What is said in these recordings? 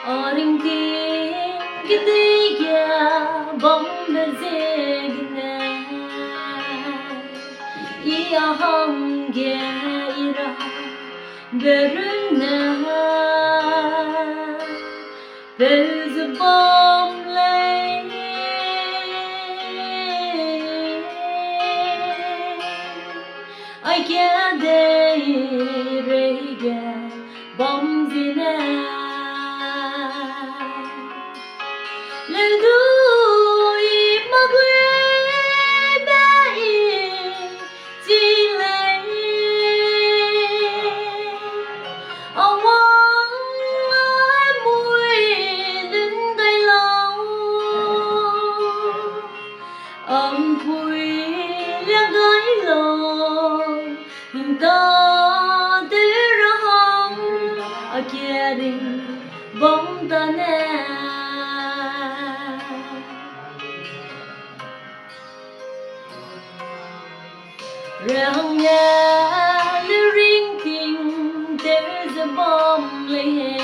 Aring tin kitiya bom bezegne iya hange ira berune bez bom lay I get rege bom zine le du I magwe bai ti le awang ai mui lưng gai lao pui lia gai lo mình ta để ra hông ở kia đình bóng ta nè rang nghe lưu ring tình there's a bomb lay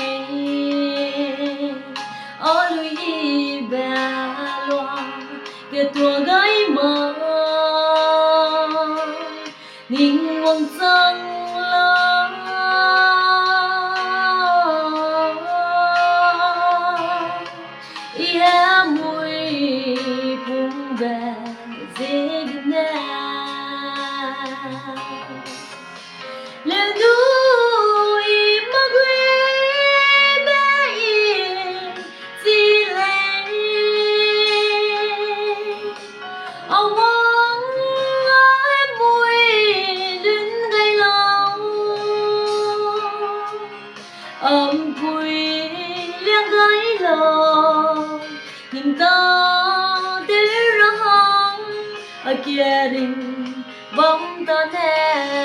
ở lối đi bè loa cái tua gái mơ nhìn ngọn trăng la ia mùi bung bè dễ nghe le đuôi magwe bai ti le awang ai mui lưng gai lao pui lia gai lo nhìn ta để ra hông ở kia đình bóng ta nè